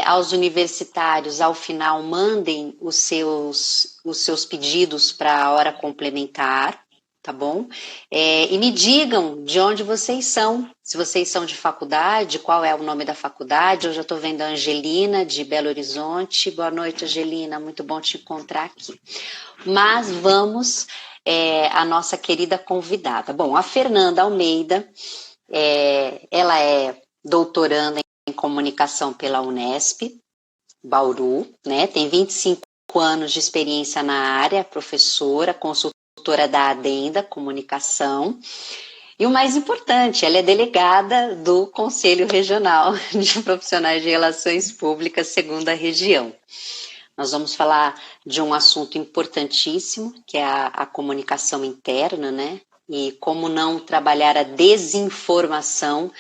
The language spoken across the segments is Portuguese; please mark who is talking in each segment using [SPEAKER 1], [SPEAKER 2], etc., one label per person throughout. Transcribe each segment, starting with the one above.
[SPEAKER 1] aos universitários, ao final, mandem os seus pedidos para a hora complementar, tá bom? E me digam de onde vocês são, se vocês são de faculdade, qual é o nome da faculdade. Eu já estou vendo a Angelina, de Belo Horizonte. Boa noite, Angelina, muito bom te encontrar aqui. Mas vamos à nossa querida convidada. Bom, a Fernanda Almeida, ela é doutoranda em comunicação pela Unesp, Bauru, né? Tem 25 anos de experiência na área, professora, consultora da Adenda Comunicação. E o mais importante, ela é delegada do Conselho Regional de Profissionais de Relações Públicas, segunda região. Nós vamos falar de um assunto importantíssimo, que é a comunicação interna, né? E como não trabalhar a desinformação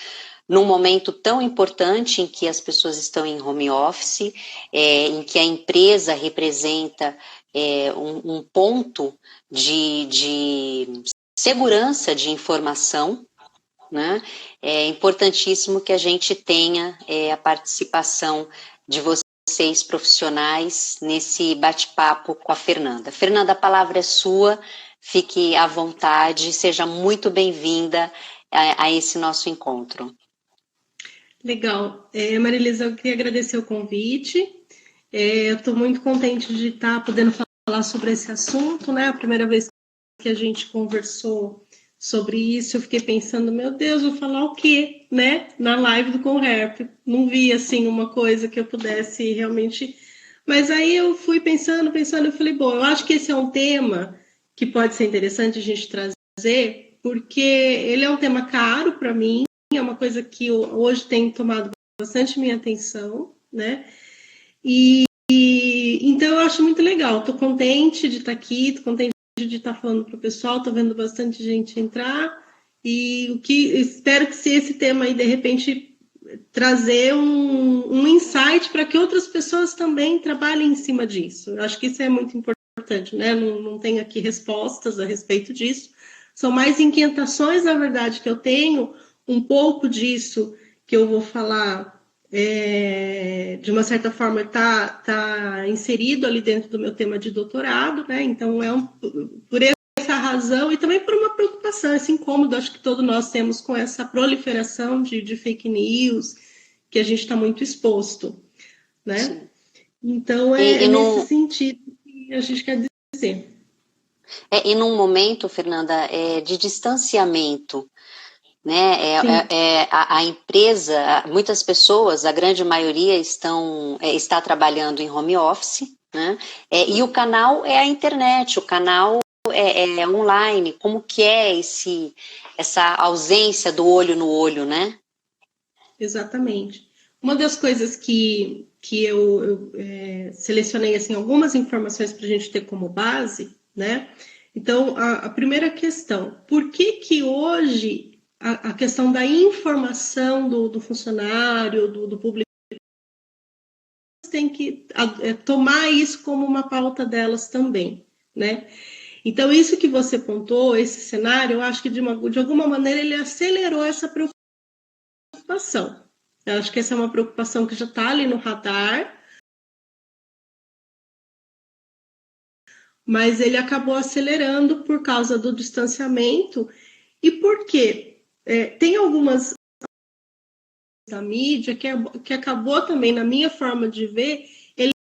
[SPEAKER 1] num momento tão importante em que as pessoas estão em home office, em que a empresa representa um ponto de segurança de informação, né? É importantíssimo que a gente tenha a participação de vocês profissionais nesse bate-papo com a Fernanda. Fernanda, a palavra é sua, fique à vontade, seja muito bem-vinda a esse nosso encontro.
[SPEAKER 2] Legal. Marilisa, eu queria agradecer o convite. Eu estou muito contente de estar podendo falar sobre esse assunto, né? A primeira vez que a gente conversou sobre isso, eu fiquei pensando, meu Deus, vou falar o quê, né? Na live do Conherp. Não vi, assim, uma coisa que eu pudesse realmente... Mas aí eu fui pensando, eu falei, bom, eu acho que esse é um tema que pode ser interessante a gente trazer, porque ele é um tema caro para mim, é uma coisa que hoje tem tomado bastante minha atenção, né? Então eu acho muito legal. Estou contente de estar aqui, estou contente de estar falando para o pessoal, estou vendo bastante gente entrar e espero que se esse tema aí de repente trazer um insight para que outras pessoas também trabalhem em cima disso. Eu acho que isso é muito importante, né? Não tenho aqui respostas a respeito disso. São mais inquietações, na verdade, que eu tenho. Um pouco disso que eu vou falar, de uma certa forma, tá inserido ali dentro do meu tema de doutorado, né? Então, por essa razão e também por uma preocupação, esse incômodo, acho que todos nós temos com essa proliferação de fake news, que a gente está muito exposto, né? Sim. Então, nesse sentido que a gente quer dizer.
[SPEAKER 1] E num momento, Fernanda, de distanciamento, né? A empresa, muitas pessoas, a grande maioria está trabalhando em home office, né? E o canal é a internet, o canal é online. Como que é essa ausência do olho no olho, né?
[SPEAKER 2] Exatamente. Uma das coisas que eu selecionei assim, algumas informações para a gente ter como base, né? Então, a primeira questão, por que hoje a questão da informação do funcionário, do público, tem que tomar isso como uma pauta delas também, né? Então, isso que você pontuou, esse cenário, eu acho que de alguma maneira ele acelerou essa preocupação. Eu acho que essa é uma preocupação que já está ali no radar, mas ele acabou acelerando por causa do distanciamento. E por quê? Tem algumas da mídia que acabou também, na minha forma de ver, ele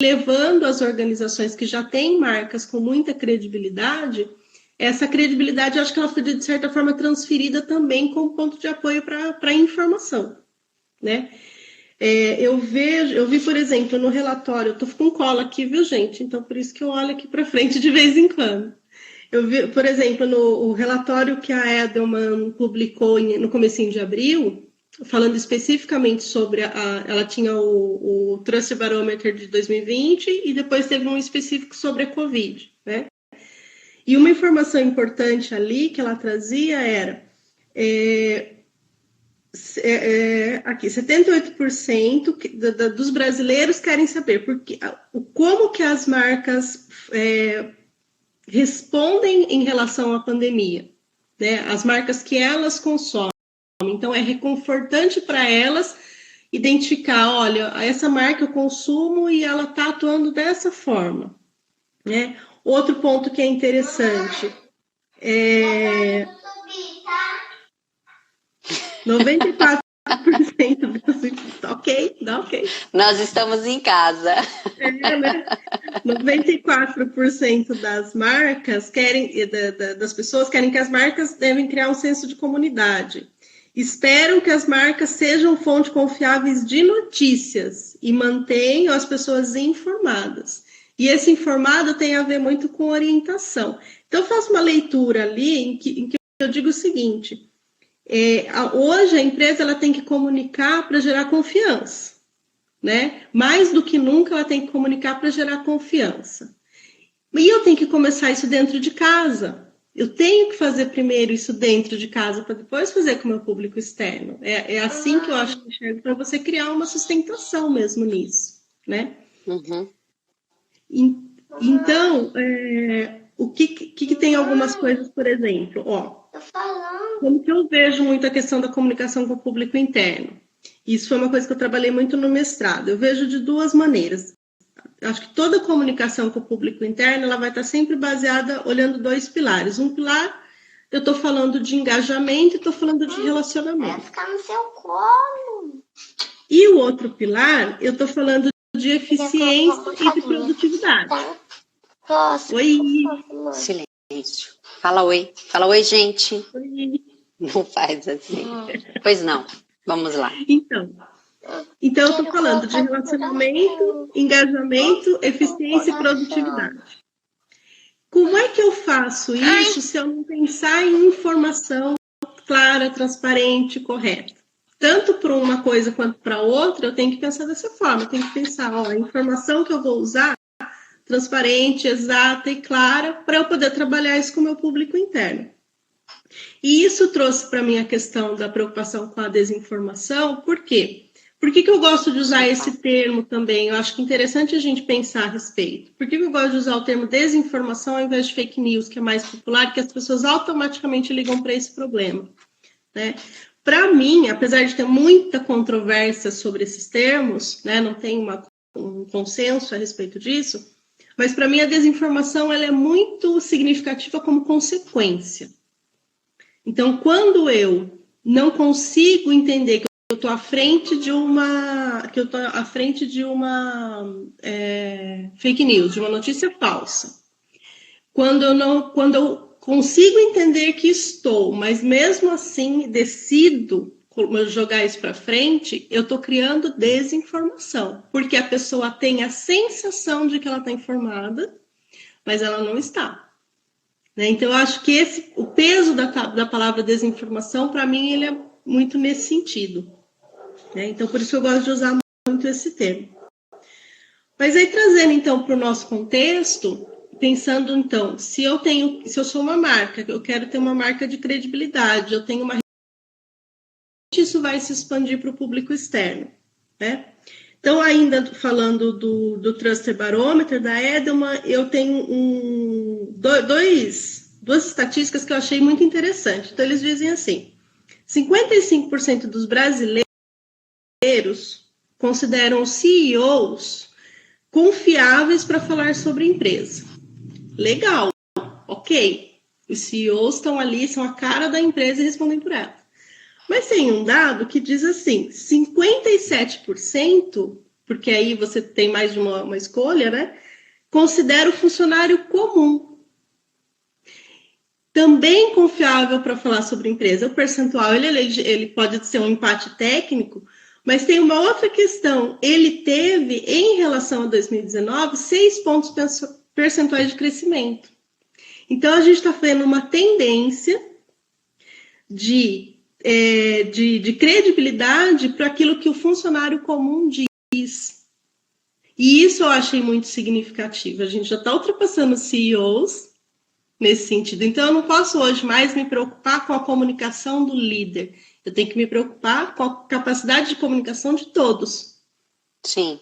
[SPEAKER 2] levando as organizações que já têm marcas com muita credibilidade, essa credibilidade, eu acho que ela foi, de certa forma, transferida também como ponto de apoio para a informação, né? Eu vi, por exemplo, no relatório, eu tô com cola aqui, viu, gente? Então, por isso que eu olho aqui para frente de vez em quando. Eu vi, por exemplo, no relatório que a Edelman publicou no comecinho de abril, falando especificamente sobre ela tinha o Trust Barometer de 2020 e depois teve um específico sobre a Covid, né? E uma informação importante ali que ela trazia era... aqui, 78% dos brasileiros querem saber como que as marcas respondem em relação à pandemia, né? As marcas que elas consomem. Então, é reconfortante para elas identificar, olha, essa marca eu consumo e ela está atuando dessa forma, né? Outro ponto que é interessante é 94% ok, dá ok.
[SPEAKER 1] Nós estamos em casa.
[SPEAKER 2] Né? 94% das marcas das pessoas querem que as marcas devem criar um senso de comunidade. Esperam que as marcas sejam fontes confiáveis de notícias e mantenham as pessoas informadas. E esse informado tem a ver muito com orientação. Então, eu faço uma leitura ali em que eu digo o seguinte: hoje a empresa ela tem que comunicar para gerar confiança, né? Mais do que nunca ela tem que comunicar para gerar confiança. E eu tenho que começar isso dentro de casa. Eu tenho que fazer primeiro isso dentro de casa para depois fazer com o meu público externo. É assim que eu acho que enxergo, para você criar uma sustentação mesmo nisso, né?
[SPEAKER 1] Uhum.
[SPEAKER 2] Então, o que tem algumas coisas, por exemplo, como que eu vejo muito a questão da comunicação com o público interno? Isso foi uma coisa que eu trabalhei muito no mestrado. Eu vejo de duas maneiras. Acho que toda comunicação com o público interno ela vai estar sempre baseada olhando dois pilares. Um pilar, eu estou falando de engajamento e estou falando de relacionamento.
[SPEAKER 3] Vai ficar no seu colo.
[SPEAKER 2] E o outro pilar, eu estou falando de eficiência e de produtividade.
[SPEAKER 3] Posso?
[SPEAKER 2] Oi.
[SPEAKER 1] Silêncio. Fala oi. Fala oi, gente.
[SPEAKER 2] Oi.
[SPEAKER 1] Não faz assim. Pois não. Vamos lá.
[SPEAKER 2] Então eu estou falando de relacionamento, engajamento, eficiência e produtividade. Como é que eu faço isso se eu não pensar em informação clara, transparente, correta? Tanto para uma coisa quanto para outra, eu tenho que pensar dessa forma. Eu tenho que pensar, a informação que eu vou usar, transparente, exata e clara, para eu poder trabalhar isso com o meu público interno. E isso trouxe para mim a questão da preocupação com a desinformação. Por quê? Por que eu gosto de usar esse termo também? Eu acho que é interessante a gente pensar a respeito. Por que eu gosto de usar o termo desinformação ao invés de fake news, que é mais popular, que as pessoas automaticamente ligam para esse problema, né? Para mim, apesar de ter muita controvérsia sobre esses termos, né, não tem um consenso a respeito disso, mas para mim a desinformação ela é muito significativa como consequência. Então, quando eu não consigo entender que eu estou à frente de uma fake news, de uma notícia falsa, quando eu consigo entender que estou, mas mesmo assim decido jogar isso para frente, eu estou criando desinformação, porque a pessoa tem a sensação de que ela está informada, mas ela não está. Então, eu acho que o peso da palavra desinformação, para mim, ele é muito nesse sentido. Então, por isso eu gosto de usar muito esse termo. Mas aí, trazendo, então, para o nosso contexto, pensando, então, se eu sou uma marca, eu quero ter uma marca de credibilidade, eu tenho uma... Isso vai se expandir para o público externo, né? Então, ainda falando do Trusted Barometer, da Edelman, eu tenho duas estatísticas que eu achei muito interessantes. Então, eles dizem assim, 55% dos brasileiros consideram os CEOs confiáveis para falar sobre empresa. Legal, ok. Os CEOs estão ali, são a cara da empresa e respondem por ela. Mas tem um dado que diz assim, 57%, porque aí você tem mais de uma escolha, né? Considera o funcionário comum também confiável para falar sobre empresa. O percentual, ele pode ser um empate técnico, mas tem uma outra questão. Ele teve, em relação a 2019, 6 pontos percentuais de crescimento. Então, a gente está vendo uma tendência de credibilidade para aquilo que o funcionário comum diz. E isso eu achei muito significativo. A gente já está ultrapassando os CEOs nesse sentido. Então, eu não posso hoje mais me preocupar com a comunicação do líder. Eu tenho que me preocupar com a capacidade de comunicação de todos.
[SPEAKER 1] Sim.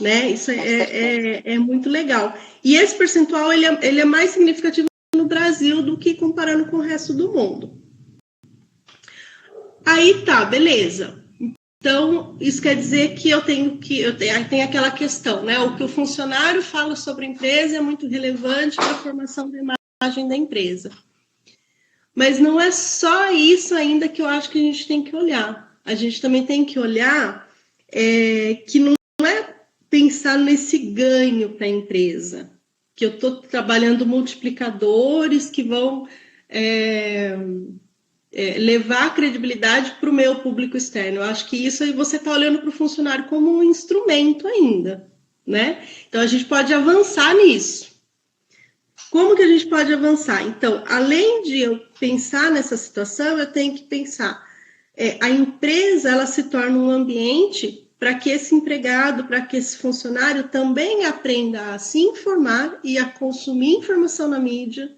[SPEAKER 2] Né? Isso é muito legal. E esse percentual ele é mais significativo no Brasil do que comparando com o resto do mundo. Aí tá, beleza. Então, isso quer dizer que eu tenho aquela questão, né? O que o funcionário fala sobre a empresa é muito relevante para a formação da imagem da empresa. Mas não é só isso ainda que eu acho que a gente tem que olhar. A gente também tem que olhar que não é pensar nesse ganho para a empresa, que eu estou trabalhando multiplicadores que vão levar a credibilidade para o meu público externo. Eu acho que isso aí você está olhando para o funcionário como um instrumento ainda, né? Então, a gente pode avançar nisso. Como que a gente pode avançar? Então, além de eu pensar nessa situação, eu tenho que pensar, a empresa, ela se torna um ambiente para que esse empregado, para que esse funcionário também aprenda a se informar e a consumir informação na mídia,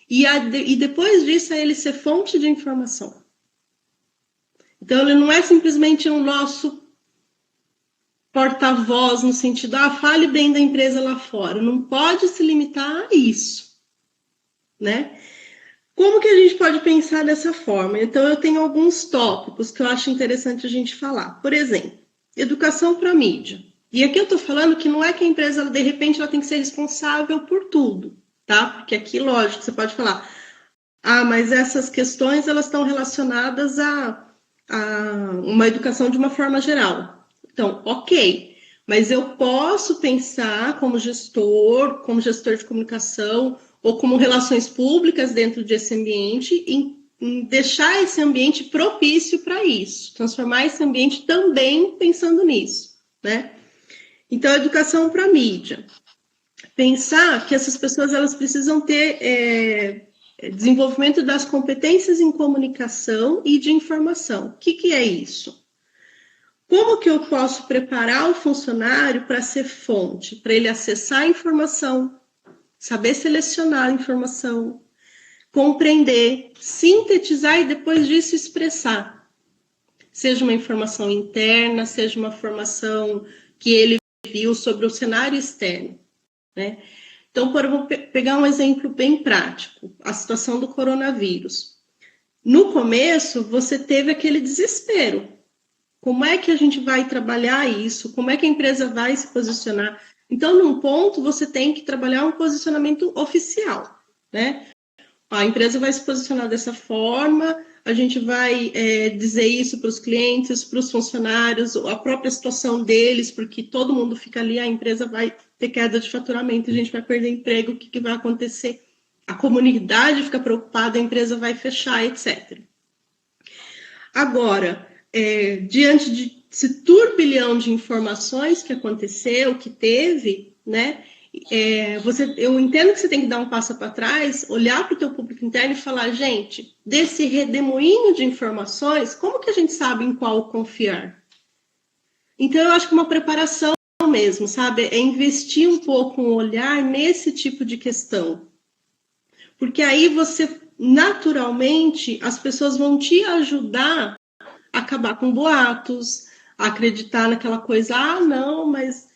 [SPEAKER 2] e depois disso a ele ser fonte de informação. Então, ele não é simplesmente um nosso porta-voz no sentido, fale bem da empresa lá fora. Não pode se limitar a isso, né? Como que a gente pode pensar dessa forma? Então, eu tenho alguns tópicos que eu acho interessante a gente falar. Por exemplo, educação para a mídia. E aqui eu estou falando que não é que a empresa, de repente, ela tem que ser responsável por tudo, tá? Porque aqui, lógico, você pode falar, mas essas questões, elas estão relacionadas a uma educação de uma forma geral. Então, ok, mas eu posso pensar como gestor de comunicação, ou como relações públicas dentro desse ambiente, em deixar esse ambiente propício para isso, transformar esse ambiente também pensando nisso, né? Então, educação para a mídia. Pensar que essas pessoas, elas precisam ter desenvolvimento das competências em comunicação e de informação. O que é isso? Como que eu posso preparar o funcionário para ser fonte, para ele acessar a informação, saber selecionar a informação, compreender, sintetizar e depois disso expressar. Seja uma informação interna, seja uma informação que ele viu sobre o cenário externo, né? Então, vou pegar um exemplo bem prático, a situação do coronavírus. No começo, você teve aquele desespero. Como é que a gente vai trabalhar isso? Como é que a empresa vai se posicionar? Então, num ponto, você tem que trabalhar um posicionamento oficial, né? A empresa vai se posicionar dessa forma, a gente vai dizer isso para os clientes, para os funcionários, a própria situação deles, porque todo mundo fica ali, a empresa vai ter queda de faturamento, a gente vai perder emprego, o que vai acontecer? A comunidade fica preocupada, a empresa vai fechar, etc. Agora, diante de esse turbilhão de informações que aconteceu, que teve, né? Eu entendo que você tem que dar um passo para trás, olhar para o teu público interno e falar, gente, desse redemoinho de informações, como que a gente sabe em qual confiar? Então, eu acho que uma preparação mesmo, sabe? É investir um pouco um olhar nesse tipo de questão. Porque aí você, naturalmente, as pessoas vão te ajudar a acabar com boatos, a acreditar naquela coisa, não, mas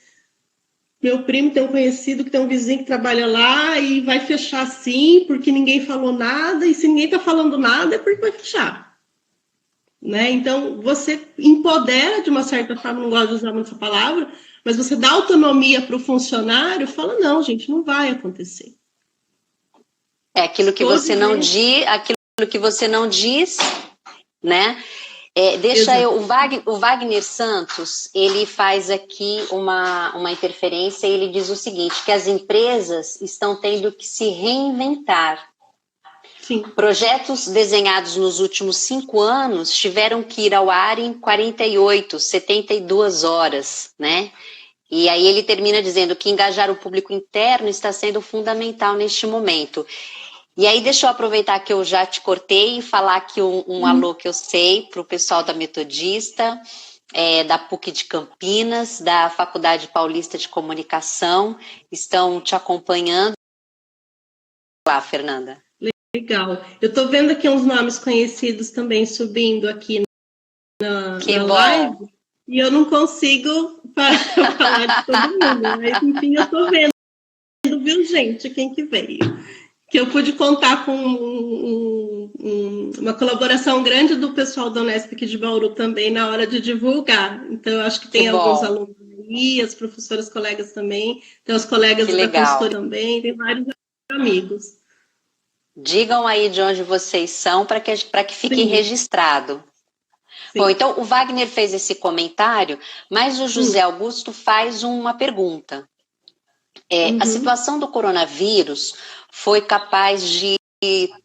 [SPEAKER 2] meu primo tem um conhecido que tem um vizinho que trabalha lá e vai fechar sim, porque ninguém falou nada, e se ninguém está falando nada é porque vai fechar. Né? Então, você empodera de uma certa forma, não gosto de usar muito essa palavra, mas você dá autonomia para o funcionário, fala, não, gente, não vai acontecer.
[SPEAKER 1] Aquilo que você não diz, né? O Wagner Santos, ele faz aqui uma interferência e ele diz o seguinte, que as empresas estão tendo que se reinventar.
[SPEAKER 2] Sim.
[SPEAKER 1] Projetos desenhados nos últimos 5 anos tiveram que ir ao ar em 48, 72 horas, né? E aí ele termina dizendo que engajar o público interno está sendo fundamental neste momento. E aí deixa eu aproveitar que eu já te cortei e falar aqui um alô que eu sei para o pessoal da Metodista, da PUC de Campinas, da Faculdade Paulista de Comunicação, estão te acompanhando. Olá, Fernanda.
[SPEAKER 2] Legal. Eu estou vendo aqui uns nomes conhecidos também subindo aqui na live, e eu não consigo falar de todo mundo, mas enfim, eu estou vendo, viu, gente, quem que veio. que eu pude contar com uma colaboração grande do pessoal da Unesp aqui de Bauru também na hora de divulgar. Então, eu acho que tem alguns alunos aí, as professoras, colegas também, tem os colegas da consultoria também, tem vários amigos.
[SPEAKER 1] Digam aí de onde vocês são para que fique registrado. Sim. Bom, então o Wagner fez esse comentário, mas o José Augusto faz uma pergunta. A situação do coronavírus foi capaz de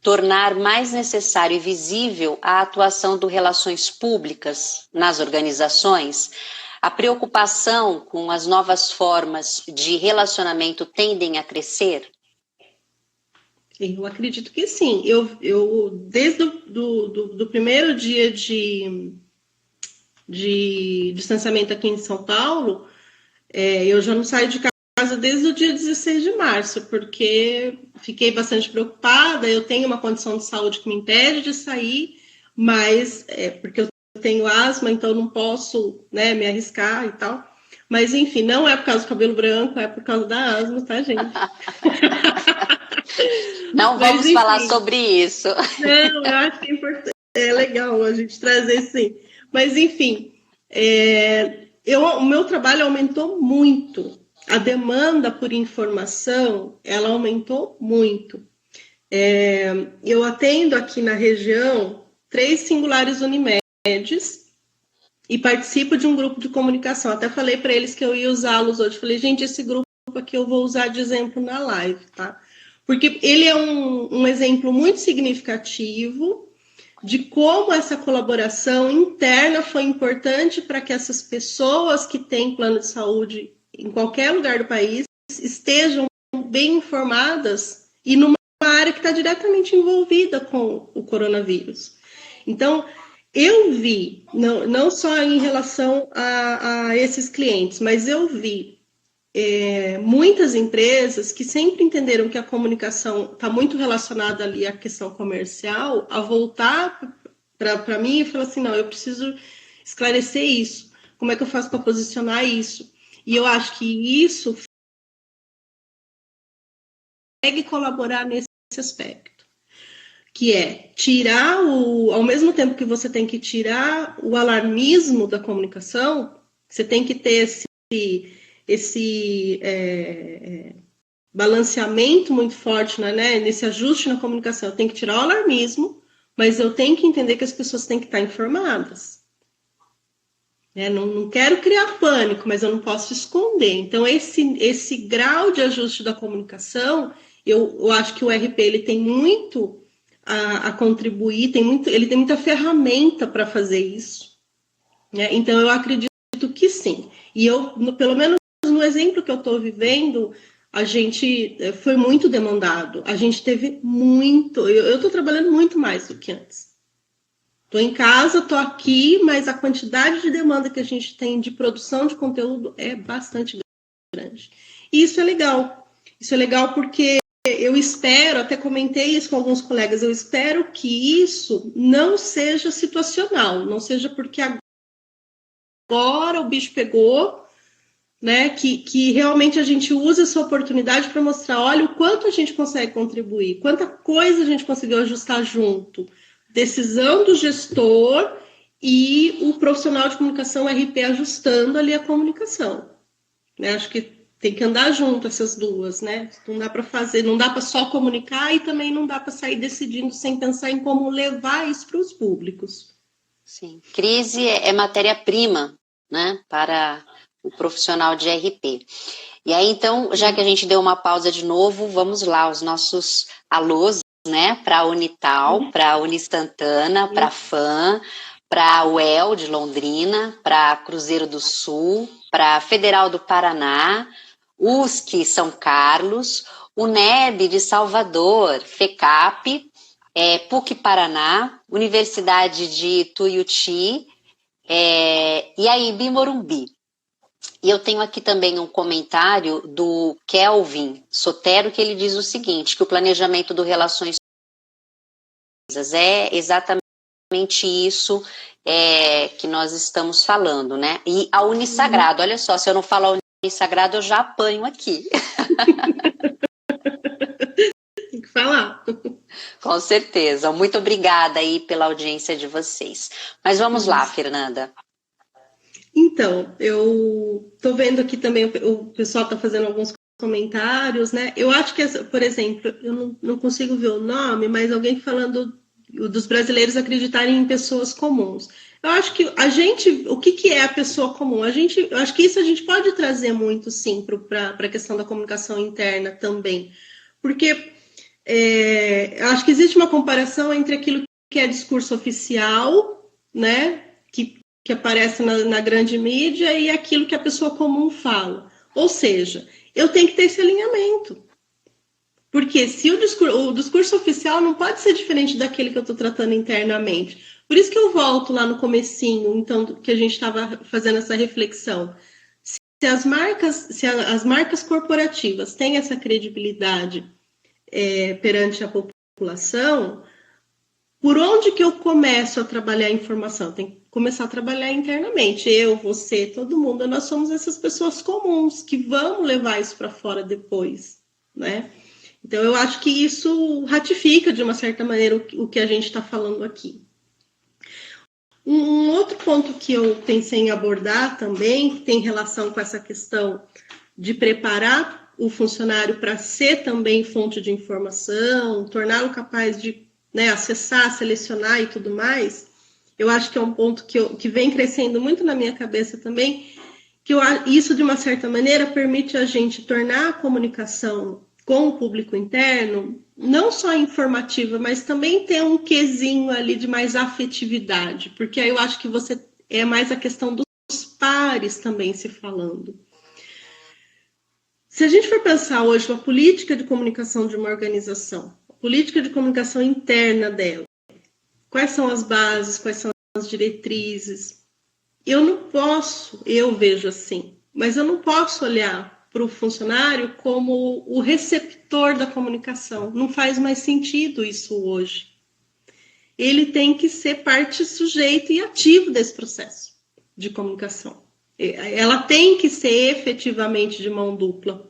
[SPEAKER 1] tornar mais necessário e visível a atuação do relações públicas nas organizações? A preocupação com as novas formas de relacionamento tendem a crescer?
[SPEAKER 2] Eu acredito que sim. Eu desde do primeiro dia de distanciamento aqui em São Paulo, eu já não saio de casa desde o dia 16 de março, porque fiquei bastante preocupada. Eu tenho uma condição de saúde que me impede de sair, mas porque eu tenho asma, então não posso, né, me arriscar e tal. Mas, enfim, não é por causa do cabelo branco, é por causa da asma, tá, gente?
[SPEAKER 1] Não vamos
[SPEAKER 2] mas,
[SPEAKER 1] falar sobre isso.
[SPEAKER 2] Não, eu acho que é importante, é legal a gente trazer sim. Mas, enfim, o meu trabalho aumentou muito. A demanda por informação, ela aumentou muito. Eu atendo aqui na região 3 singulares Unimedes e participo de um grupo de comunicação. Até falei para eles que eu ia usá-los hoje. Falei, gente, esse grupo aqui eu vou usar de exemplo na live, tá? Porque ele é um exemplo muito significativo de como essa colaboração interna foi importante para que essas pessoas que têm plano de saúde em qualquer lugar do país estejam bem informadas e numa área que está diretamente envolvida com o coronavírus. Então, eu vi, não só em relação a esses clientes, mas eu vi muitas empresas que sempre entenderam que a comunicação está muito relacionada ali à questão comercial, a voltar para mim e falar assim, não, eu preciso esclarecer isso. Como é que eu faço para posicionar isso? E eu acho que isso consegue colaborar nesse aspecto, que é tirar ao mesmo tempo que você tem que tirar o alarmismo da comunicação, você tem que ter esse balanceamento muito forte, né, nesse ajuste na comunicação. Eu tenho que tirar o alarmismo, mas eu tenho que entender que as pessoas têm que estar informadas. Não quero criar pânico, mas eu não posso esconder. Então, esse grau de ajuste da comunicação, eu acho que o RP ele tem muito a contribuir, ele tem muita ferramenta para fazer isso. Né? Então, eu acredito que sim. E pelo menos no exemplo que eu estou vivendo, a gente foi muito demandado. A gente teve muito... Eu estou trabalhando muito mais do que antes. Estou em casa, estou aqui, mas a quantidade de demanda que a gente tem de produção de conteúdo é bastante grande. E isso é legal. Isso é legal porque eu espero, até comentei isso com alguns colegas, eu espero que isso não seja situacional, não seja porque agora o bicho pegou, né? Que realmente a gente usa essa oportunidade para mostrar, olha o quanto a gente consegue contribuir, quanta coisa a gente conseguiu ajustar junto. Decisão do gestor e o profissional de comunicação RP ajustando ali a comunicação. Né? Acho que tem que andar junto essas duas, né? Não dá para fazer, não dá para só comunicar e também não dá para sair decidindo sem pensar em como levar isso para os públicos.
[SPEAKER 1] Sim, crise é matéria-prima, né, para o profissional de RP. E aí, então, já que a gente deu uma pausa de novo, vamos lá, os nossos alôs, né, para a Unital, para a Unistantana, para a FAM, para a UEL de Londrina, para a Cruzeiro do Sul, para a Federal do Paraná, USC São Carlos, UNEB de Salvador, FECAP, PUC Paraná, Universidade de Tuiuti e a IB Morumbi. E eu tenho aqui também um comentário do Kelvin Sotero, que ele diz o seguinte, que o planejamento do Relações é exatamente isso que nós estamos falando, né? E a Unissagrado, olha só, se eu não falar Unissagrado, eu já apanho aqui.
[SPEAKER 2] Tem que falar.
[SPEAKER 1] Com certeza. Muito obrigada aí pela audiência de vocês. Mas vamos lá, Fernanda.
[SPEAKER 2] Então, eu estou vendo aqui também, o pessoal está fazendo alguns comentários, né? Eu acho que, por exemplo, eu não consigo ver o nome, mas alguém falando dos brasileiros acreditarem em pessoas comuns. Eu acho que o que é a pessoa comum? Eu acho que isso a gente pode trazer muito, sim, para a questão da comunicação interna também. Porque eu acho que existe uma comparação entre aquilo que é discurso oficial, né? Que aparece na grande mídia e aquilo que a pessoa comum fala. Ou seja, eu tenho que ter esse alinhamento. Porque se o discurso oficial não pode ser diferente daquele que eu estou tratando internamente. Por isso que eu volto lá no comecinho, então, que a gente estava fazendo essa reflexão. Se as marcas corporativas têm essa credibilidade perante a população, por onde que eu começo a trabalhar a informação? Tem que começar a trabalhar internamente. Eu, você, todo mundo, nós somos essas pessoas comuns que vamos levar isso para fora depois, né? Então, eu acho que isso ratifica, de uma certa maneira, o que a gente está falando aqui. Um outro ponto que eu pensei em abordar também, que tem relação com essa questão de preparar o funcionário para ser também fonte de informação, torná-lo capaz de acessar, selecionar e tudo mais, eu acho que é um ponto que vem crescendo muito na minha cabeça também, que isso, de uma certa maneira, permite a gente tornar a comunicação com o público interno não só informativa, mas também ter um quesinho ali de mais afetividade, porque aí eu acho que é mais a questão dos pares também se falando. Se a gente for pensar hoje a política de comunicação de uma organização, a política de comunicação interna dela, quais são as bases, quais são as diretrizes, eu vejo assim, mas eu não posso olhar para o funcionário como o receptor da comunicação. Não faz mais sentido isso hoje. Ele tem que ser parte sujeito e ativo desse processo de comunicação. Ela tem que ser efetivamente de mão dupla.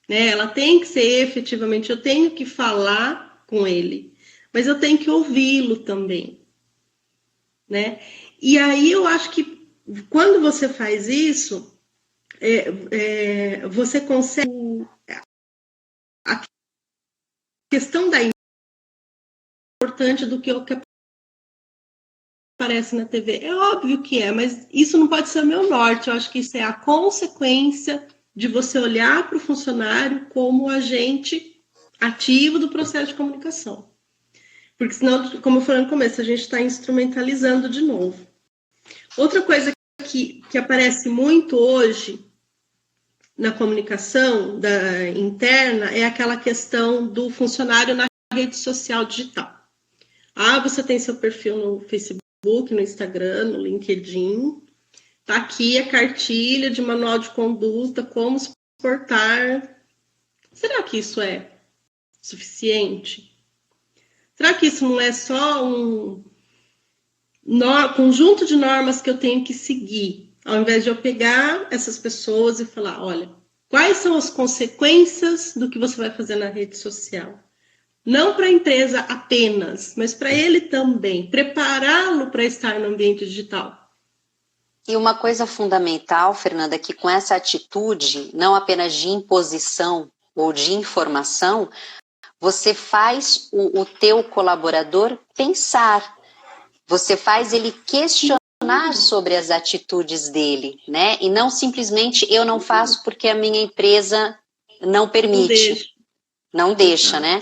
[SPEAKER 2] Né? Ela tem que ser efetivamente, eu tenho que falar com ele, mas eu tenho que ouvi-lo também. Né? E aí eu acho que quando você faz isso, você consegue a questão da importante do que aparece na TV. É óbvio que mas isso não pode ser o meu norte. Eu acho que isso é a consequência de você olhar para o funcionário como agente ativo do processo de comunicação. Porque senão, como eu falei no começo, a gente está instrumentalizando de novo. Outra coisa que aparece muito hoje na comunicação interna é aquela questão do funcionário na rede social digital. Você tem seu perfil no Facebook, no Instagram, no LinkedIn. Tá aqui a cartilha de manual de conduta, como se portar. Será que isso é suficiente? Será que isso não é só um conjunto de normas que eu tenho que seguir? Ao invés de eu pegar essas pessoas e falar, olha, quais são as consequências do que você vai fazer na rede social? Não para a empresa apenas, mas para ele também, prepará-lo para estar no ambiente digital.
[SPEAKER 1] E uma coisa fundamental, Fernanda, que com essa atitude, não apenas de imposição ou de informação, você faz o teu colaborador pensar, você faz ele questionar sobre as atitudes dele, né? E não simplesmente eu não faço porque a minha empresa não permite, não deixa, né?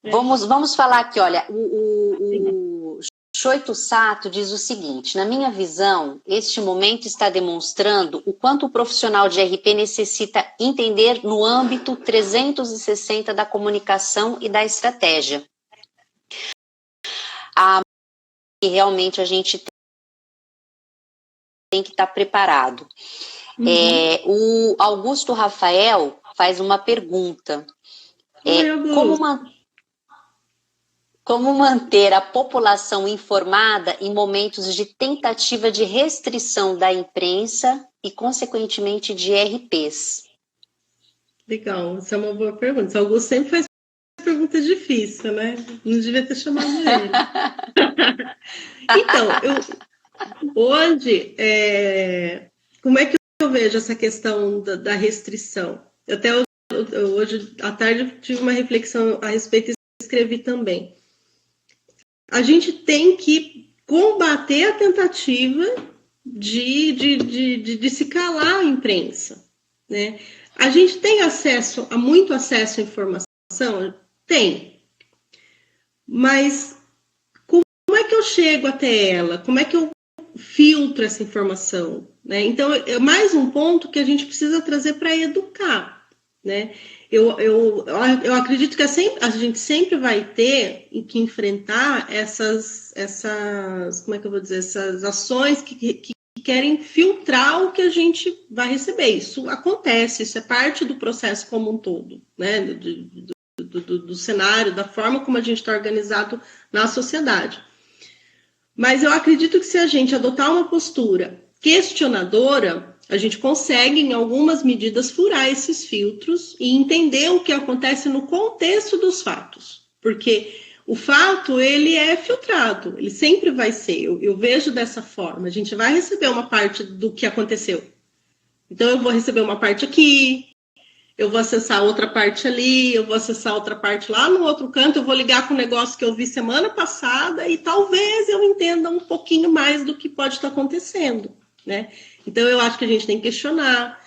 [SPEAKER 1] Vamos falar aqui, olha, o Shoito Sato diz o seguinte: na minha visão, este momento está demonstrando o quanto o profissional de RP necessita entender no âmbito 360 da comunicação e da estratégia. E realmente a gente tem que estar preparado. O Augusto Rafael faz uma pergunta. Como manter a população informada em momentos de tentativa de restrição da imprensa e, consequentemente, de RPs?
[SPEAKER 2] Legal, essa é uma boa pergunta. O Augusto sempre faz pergunta difícil, né? Não devia ter chamado ele. Então, hoje, como é que eu vejo essa questão da restrição? Até hoje à tarde tive uma reflexão a respeito e escrevi também. A gente tem que combater a tentativa de se calar a imprensa, né? A gente tem muito acesso à informação? Tem. Mas como é que eu chego até ela? Como é que eu filtro essa informação? Né? Então, é mais um ponto que a gente precisa trazer para educar, né? Eu acredito que a gente sempre vai ter que enfrentar essas como é que eu vou dizer, essas ações que querem filtrar o que a gente vai receber. Isso acontece, isso é parte do processo como um todo, né? Do cenário, da forma como a gente está organizado na sociedade. Mas eu acredito que se a gente adotar uma postura questionadora, a gente consegue, em algumas medidas, furar esses filtros e entender o que acontece no contexto dos fatos. Porque o fato, ele é filtrado, ele sempre vai ser. Eu vejo dessa forma. A gente vai receber uma parte do que aconteceu. Então, eu vou receber uma parte aqui, eu vou acessar outra parte ali, eu vou acessar outra parte lá no outro canto, eu vou ligar com o negócio que eu vi semana passada e talvez eu entenda um pouquinho mais do que pode estar acontecendo, né? Então, eu acho que a gente tem que questionar.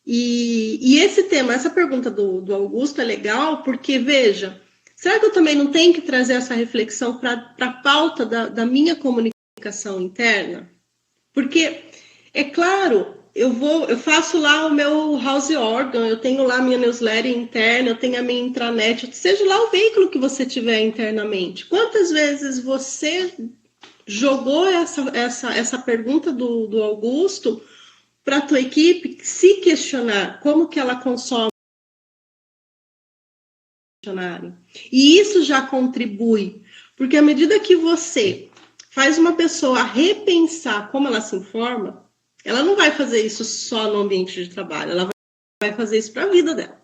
[SPEAKER 2] E esse tema, essa pergunta do Augusto é legal, porque, veja, será que eu também não tenho que trazer essa reflexão para a pauta da minha comunicação interna? Porque, é claro, eu faço lá o meu house organ, eu tenho lá a minha newsletter interna, eu tenho a minha intranet, seja lá o veículo que você tiver internamente. Quantas vezes você jogou essa pergunta do Augusto para a tua equipe se questionar como que ela consome? E isso já contribui, porque à medida que você faz uma pessoa repensar como ela se informa, ela não vai fazer isso só no ambiente de trabalho, ela vai fazer isso para a vida dela.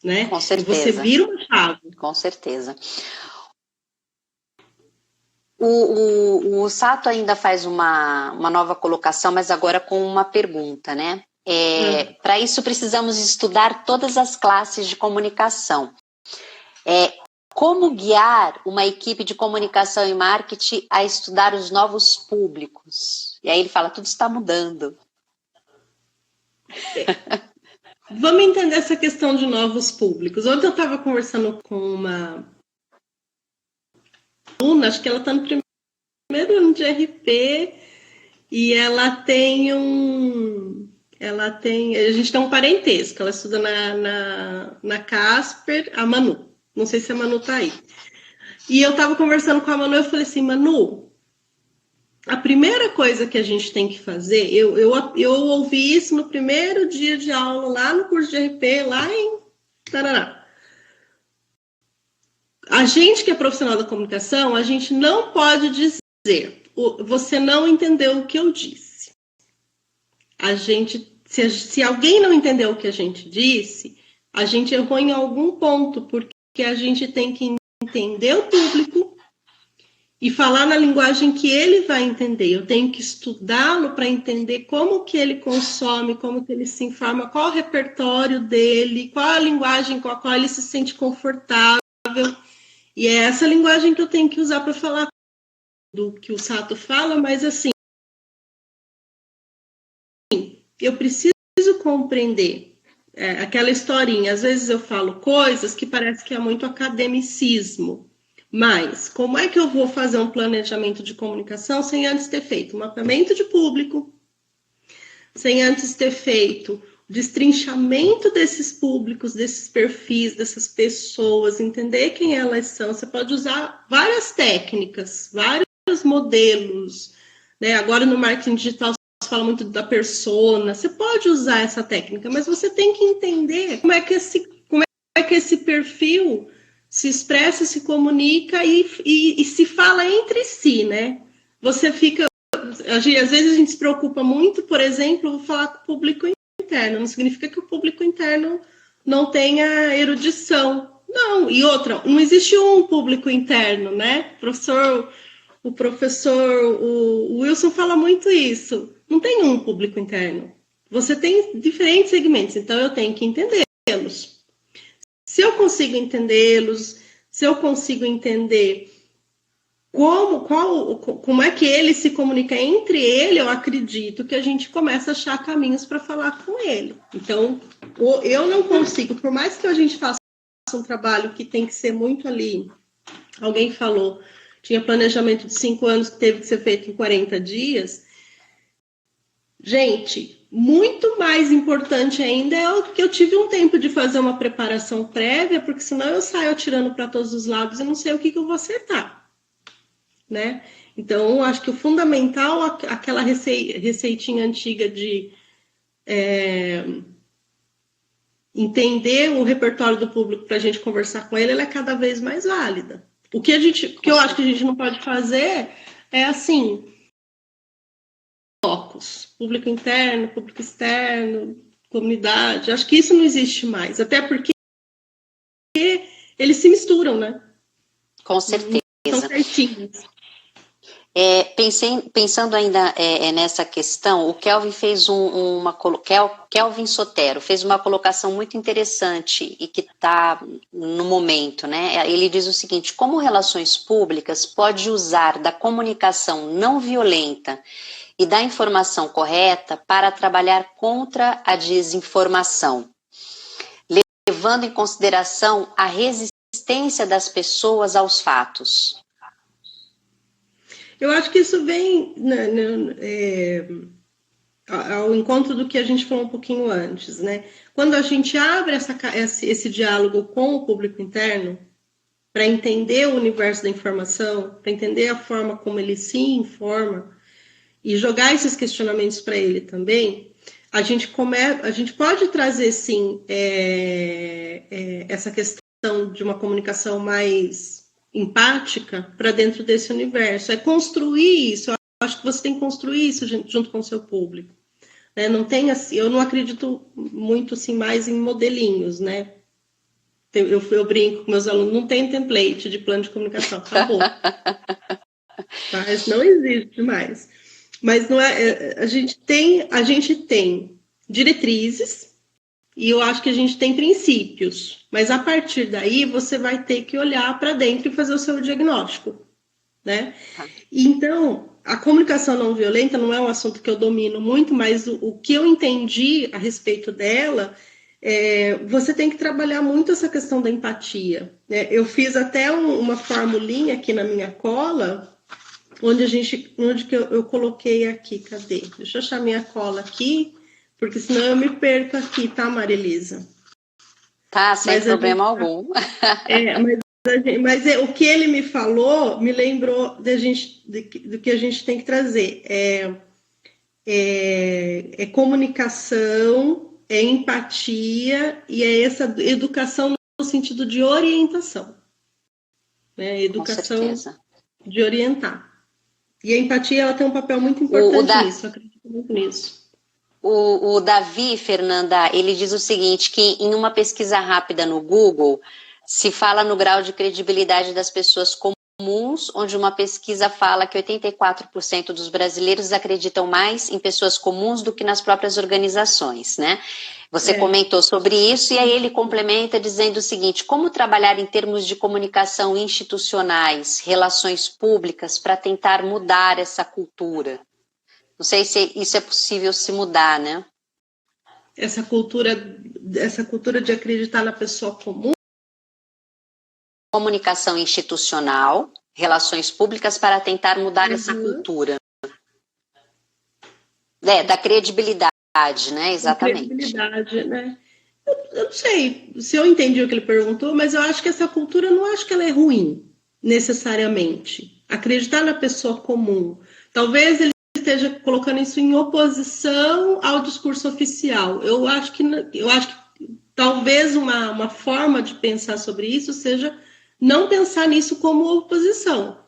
[SPEAKER 2] Né?
[SPEAKER 1] Com certeza.
[SPEAKER 2] E você vira uma chave.
[SPEAKER 1] Com certeza. O Sato ainda faz uma nova colocação, mas agora com uma pergunta, né? Para isso precisamos estudar todas as classes de comunicação. Como guiar uma equipe de comunicação e marketing a estudar os novos públicos? E aí ele fala, tudo está mudando.
[SPEAKER 2] Vamos entender essa questão de novos públicos. Ontem eu estava conversando com uma aluna, acho que ela está no primeiro ano de RP, e ela tem a gente tem um parentesco, ela estuda na Casper, a Manu. Não sei se a Manu está aí. E eu estava conversando com a Manu, eu falei assim, Manu, a primeira coisa que a gente tem que fazer, eu ouvi isso no primeiro dia de aula, lá no curso de RP, lá em Tarará. A gente que é profissional da comunicação, a gente não pode dizer, você não entendeu o que eu disse. Se alguém não entendeu o que a gente disse, a gente errou em algum ponto, porque a gente tem que entender o público e falar na linguagem que ele vai entender. Eu tenho que estudá-lo para entender como que ele consome, como que ele se informa, qual o repertório dele, qual a linguagem com a qual ele se sente confortável. E é essa linguagem que eu tenho que usar para falar do que o Sato fala, mas assim, eu preciso compreender aquela historinha. Às vezes eu falo coisas que parece que é muito academicismo, mas como é que eu vou fazer um planejamento de comunicação sem antes ter feito um mapeamento de público, sem antes ter feito destrinchamento desses públicos, desses perfis, dessas pessoas, entender quem elas são. Você pode usar várias técnicas, vários modelos, né? Agora no marketing digital se fala muito da persona, você pode usar essa técnica, mas você tem que entender como é que esse perfil se expressa, se comunica e se fala entre si, né? Você fica... Às vezes a gente se preocupa muito, por exemplo, vou falar com o público interno, não significa que o público interno não tenha erudição. Não, e outra, não existe um público interno, né? O Wilson fala muito isso. Não tem um público interno. Você tem diferentes segmentos, então eu tenho que entendê-los. Se eu consigo entendê-los, se eu consigo entender como é que ele se comunica entre ele, eu acredito que a gente começa a achar caminhos para falar com ele. Então, eu não consigo, por mais que a gente faça um trabalho que tem que ser muito ali, alguém falou, tinha planejamento de 5 anos que teve que ser feito em 40 dias. Gente, muito mais importante ainda é o que eu tive um tempo de fazer uma preparação prévia, porque senão eu saio atirando para todos os lados e não sei o que eu vou acertar. Né? Então, acho que o fundamental, aquela receitinha antiga de entender o repertório do público para a gente conversar com ele, ela é cada vez mais válida. O que eu acho que a gente não pode fazer é assim, focos, público interno, público externo, comunidade. Acho que isso não existe mais, até porque eles se misturam, né?
[SPEAKER 1] Com certeza.
[SPEAKER 2] São certinhos.
[SPEAKER 1] Pensando ainda nessa questão, o Kelvin fez Kelvin Sotero fez uma colocação muito interessante e que está no momento, né? Ele diz o seguinte: como relações públicas pode usar da comunicação não violenta e da informação correta para trabalhar contra a desinformação, levando em consideração a resistência das pessoas aos fatos?
[SPEAKER 2] Eu acho que isso vem ao encontro do que a gente falou um pouquinho antes, né? Quando a gente abre esse diálogo com o público interno, para entender o universo da informação, para entender a forma como ele se informa, e jogar esses questionamentos para ele também, a gente pode trazer, sim, essa questão de uma comunicação mais empática para dentro desse universo. É construir isso. Eu acho que você tem que construir isso junto com o seu público. Né? Não tem assim, eu não acredito muito assim, mais em modelinhos, né? Eu brinco com meus alunos, não tem template de plano de comunicação, acabou. Mas não existe mais. Mas não a gente tem diretrizes e eu acho que a gente tem princípios, mas a partir daí você vai ter que olhar para dentro e fazer o seu diagnóstico, né? Então, a comunicação não violenta não é um assunto que eu domino muito, mas o que eu entendi a respeito dela, você tem que trabalhar muito essa questão da empatia, né? Eu fiz até uma formulinha aqui na minha cola, onde eu coloquei aqui, cadê? Deixa eu achar minha cola aqui, porque senão eu me perco aqui, tá, Marilisa?
[SPEAKER 1] Tá, sem problema algum.
[SPEAKER 2] Mas o que ele me falou me lembrou do que a gente tem que trazer. É comunicação, é empatia e é essa educação no sentido de orientação. Né? Educação de orientar. E a empatia ela tem um papel muito importante nisso, eu acredito muito nisso.
[SPEAKER 1] O Davi, Fernanda, ele diz o seguinte, que em uma pesquisa rápida no Google, se fala no grau de credibilidade das pessoas comuns, onde uma pesquisa fala que 84% dos brasileiros acreditam mais em pessoas comuns do que nas próprias organizações, né? Você comentou sobre isso e aí ele complementa dizendo o seguinte: como trabalhar em termos de comunicação institucionais, relações públicas, para tentar mudar essa cultura? Não sei se isso é possível se mudar, né?
[SPEAKER 2] Essa cultura de acreditar na pessoa comum?
[SPEAKER 1] Comunicação institucional, relações públicas para tentar mudar essa cultura. Da credibilidade, né? Exatamente.
[SPEAKER 2] Credibilidade, né? Eu não sei se eu entendi o que ele perguntou, mas eu acho que essa cultura, não acho que ela é ruim, necessariamente. Acreditar na pessoa comum. Talvez ele esteja colocando isso em oposição ao discurso oficial. Eu acho que talvez uma forma de pensar sobre isso seja não pensar nisso como oposição,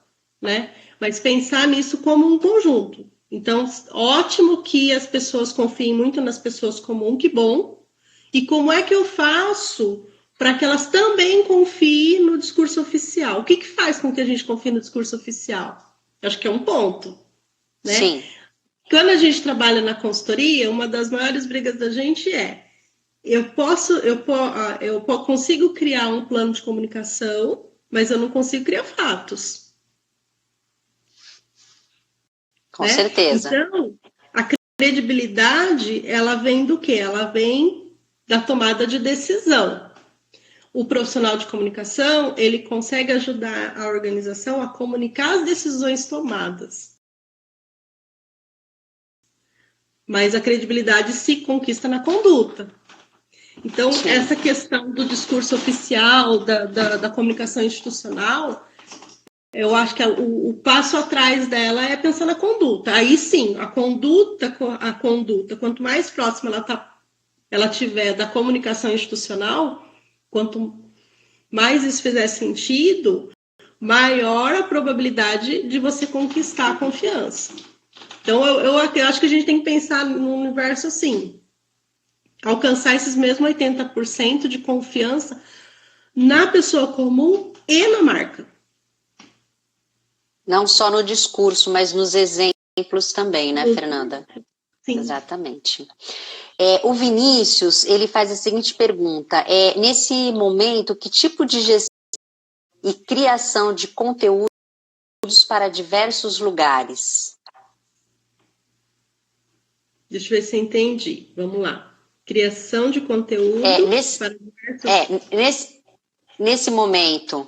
[SPEAKER 2] né? Mas pensar nisso como um conjunto. Então, ótimo que as pessoas confiem muito nas pessoas comuns, que bom. E como é que eu faço para que elas também confiem no discurso oficial? O que faz com que a gente confie no discurso oficial? Acho que é um ponto, né?
[SPEAKER 1] Sim.
[SPEAKER 2] Quando a gente trabalha na consultoria, uma das maiores brigas da gente é: eu consigo criar um plano de comunicação, mas eu não consigo criar fatos.
[SPEAKER 1] Com certeza.
[SPEAKER 2] Então, a credibilidade, ela vem do quê? Ela vem da tomada de decisão. O profissional de comunicação, ele consegue ajudar a organização a comunicar as decisões tomadas. Mas a credibilidade se conquista na conduta. Então,
[SPEAKER 1] Sim.
[SPEAKER 2] essa questão do discurso oficial, da comunicação institucional, eu acho que o passo atrás dela é pensar na conduta. Aí sim, a conduta, quanto mais próxima ela tiver da comunicação institucional, quanto mais isso fizer sentido, maior a probabilidade de você conquistar a confiança. Então, eu acho que a gente tem que pensar no universo assim, alcançar esses mesmos 80% de confiança na pessoa comum e na marca.
[SPEAKER 1] Não só no discurso, mas nos exemplos também, né, Fernanda?
[SPEAKER 2] Sim.
[SPEAKER 1] Exatamente. O Vinícius, ele faz a seguinte pergunta: nesse momento, que tipo de gestão e criação de conteúdos para diversos lugares?
[SPEAKER 2] Deixa eu ver se eu entendi. Vamos lá. Criação de conteúdo para diversos...
[SPEAKER 1] Nesse momento,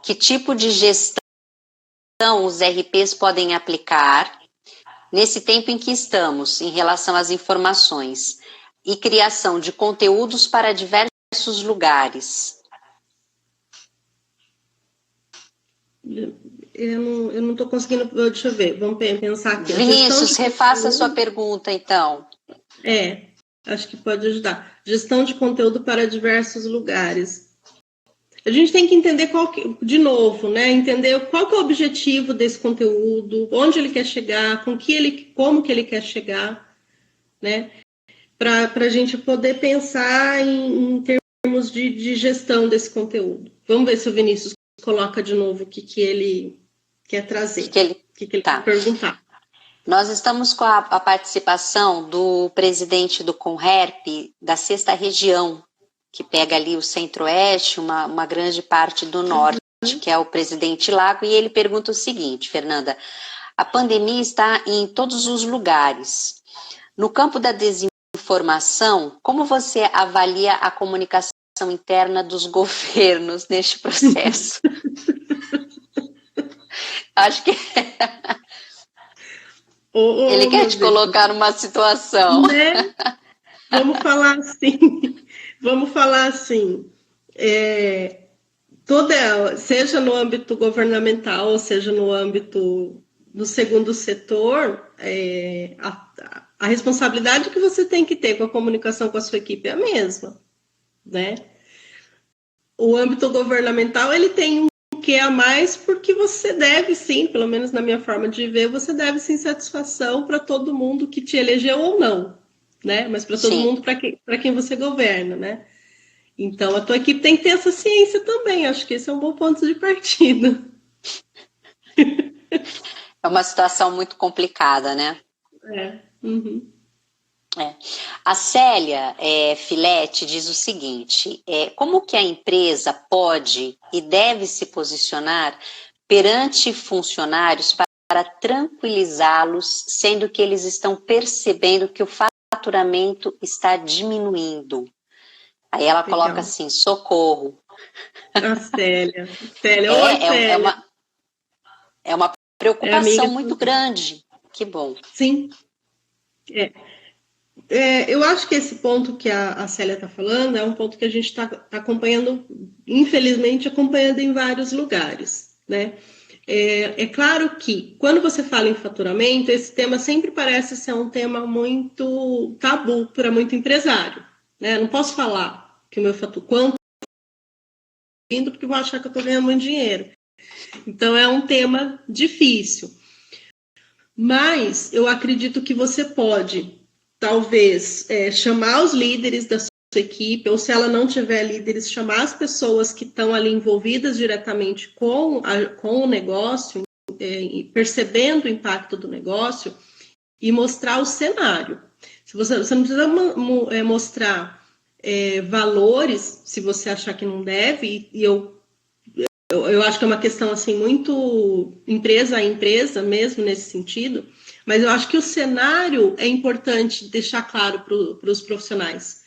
[SPEAKER 1] que tipo de gestão os RPs podem aplicar nesse tempo em que estamos, em relação às informações e criação de conteúdos para diversos lugares?
[SPEAKER 2] Eu não estou conseguindo... Deixa eu ver, vamos pensar aqui.
[SPEAKER 1] Vinícius, refaça a sua pergunta, então.
[SPEAKER 2] Acho que pode ajudar. Gestão de conteúdo para diversos lugares. A gente tem que entender de novo, né? Entender qual que é o objetivo desse conteúdo, onde ele quer chegar, como que ele quer chegar, né? Para a gente poder pensar em termos de gestão desse conteúdo. Vamos ver se o Vinícius coloca de novo o que ele quer trazer, o que ele quer perguntar.
[SPEAKER 1] Nós estamos com a participação do presidente do Conherp da 6ª Região, que pega ali o Centro-Oeste, uma grande parte do Norte, que é o presidente Lago, e ele pergunta o seguinte, Fernanda: a pandemia está em todos os lugares. No campo da desinformação, como você avalia a comunicação interna dos governos neste processo? Acho que ele quer te colocar numa situação.
[SPEAKER 2] Né? Vamos falar assim, seja no âmbito governamental, seja no âmbito do segundo setor, a responsabilidade que você tem que ter com a comunicação com a sua equipe é a mesma, né? O âmbito governamental, ele tem um quê a mais, porque você deve sim, pelo menos na minha forma de ver, você deve sim satisfação para todo mundo que te elegeu ou não, né? Mas para todo mundo para quem você governa, né? Então a tua equipe tem que ter essa ciência também. Acho que esse é um bom ponto de partida.
[SPEAKER 1] É uma situação muito complicada, né?
[SPEAKER 2] Uhum.
[SPEAKER 1] A Célia Filete diz o seguinte: como que a empresa pode e deve se posicionar perante funcionários para tranquilizá-los, sendo que eles estão percebendo que o faturamento está diminuindo? Aí ela coloca assim: socorro.
[SPEAKER 2] A Célia. Oi, Célia.
[SPEAKER 1] É uma preocupação muito grande. Que bom.
[SPEAKER 2] Sim. Eu acho que esse ponto que a Célia está falando é um ponto que a gente está acompanhando, infelizmente, acompanhando em vários lugares, né? É claro que, quando você fala em faturamento, esse tema sempre parece ser um tema muito tabu para muito empresário, né? Não posso falar que o meu quanto indo porque vão achar que eu estou ganhando muito dinheiro. Então, é um tema difícil. Mas eu acredito que você pode, talvez, chamar os líderes da equipe, ou se ela não tiver líderes, chamar as pessoas que estão ali envolvidas diretamente com o negócio, percebendo o impacto do negócio, e mostrar o cenário. Você não precisa mostrar valores, se você achar que não deve, e eu acho que é uma questão assim muito empresa a empresa mesmo nesse sentido, mas eu acho que o cenário é importante deixar claro para os profissionais.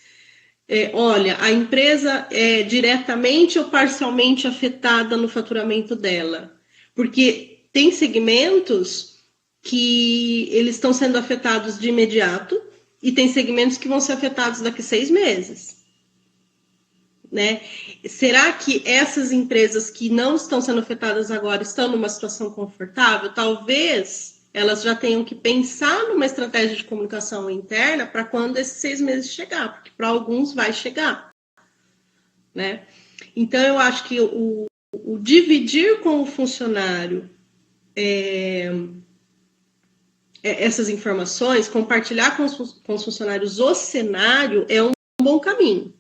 [SPEAKER 2] Olha, a empresa é diretamente ou parcialmente afetada no faturamento dela, porque tem segmentos que eles estão sendo afetados de imediato e tem segmentos que vão ser afetados daqui a 6 meses. Né? Será que essas empresas que não estão sendo afetadas agora estão numa situação confortável? Talvez elas já tenham que pensar numa estratégia de comunicação interna para quando esses 6 meses chegar, porque para alguns vai chegar. Né? Então, eu acho que o dividir com o funcionário essas informações, compartilhar com os funcionários o cenário é um bom caminho.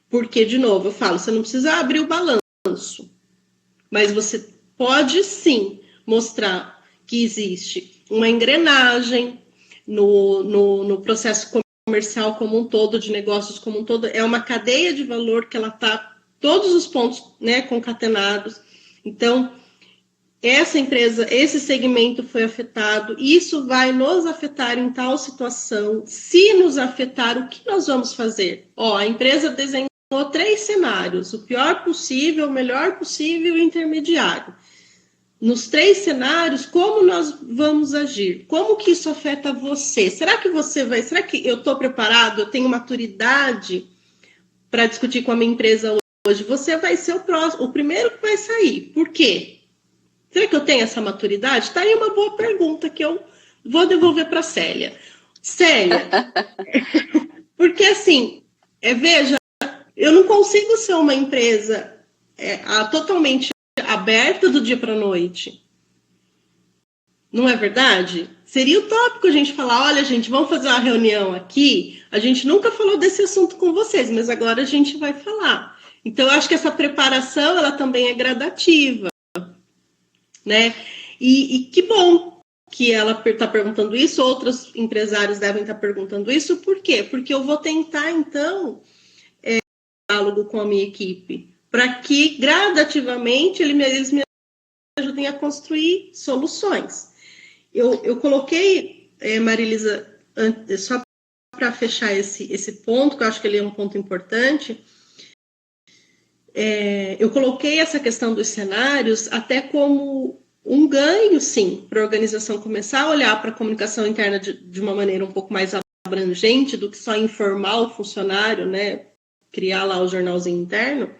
[SPEAKER 2] Porque, de novo, eu falo, você não precisa abrir o balanço, mas você pode sim mostrar que existe uma engrenagem no processo comercial como um todo, de negócios como um todo, é uma cadeia de valor que ela está, todos os pontos, né, concatenados. Então, essa empresa, esse segmento foi afetado, isso vai nos afetar em tal situação. Se nos afetar, o que nós vamos fazer? A empresa desenhou 3 cenários, o pior possível, o melhor possível e o intermediário. Nos 3 cenários, como nós vamos agir? Como que isso afeta você? Será que eu estou preparado, eu tenho maturidade para discutir com a minha empresa hoje? Você vai ser o primeiro que vai sair. Por quê? Será que eu tenho essa maturidade? Está aí uma boa pergunta que eu vou devolver para a Célia. Célia, porque assim, veja, eu não consigo ser uma empresa totalmente aberta do dia para a noite. Não é verdade? Seria utópico a gente falar, olha, gente, vamos fazer uma reunião aqui. A gente nunca falou desse assunto com vocês, mas agora a gente vai falar. Então, eu acho que essa preparação, ela também é gradativa. Né? E que bom que ela está perguntando isso, outros empresários devem estar perguntando isso, por quê? Porque eu vou tentar, então, diálogo com a minha equipe, para que gradativamente eles me ajudem a construir soluções. Eu coloquei, Marilisa, só para fechar esse ponto, que eu acho que ele é um ponto importante, eu coloquei essa questão dos cenários até como um ganho, sim, para a organização começar a olhar para a comunicação interna de uma maneira um pouco mais abrangente do que só informar o funcionário, né, criar lá o jornalzinho interno,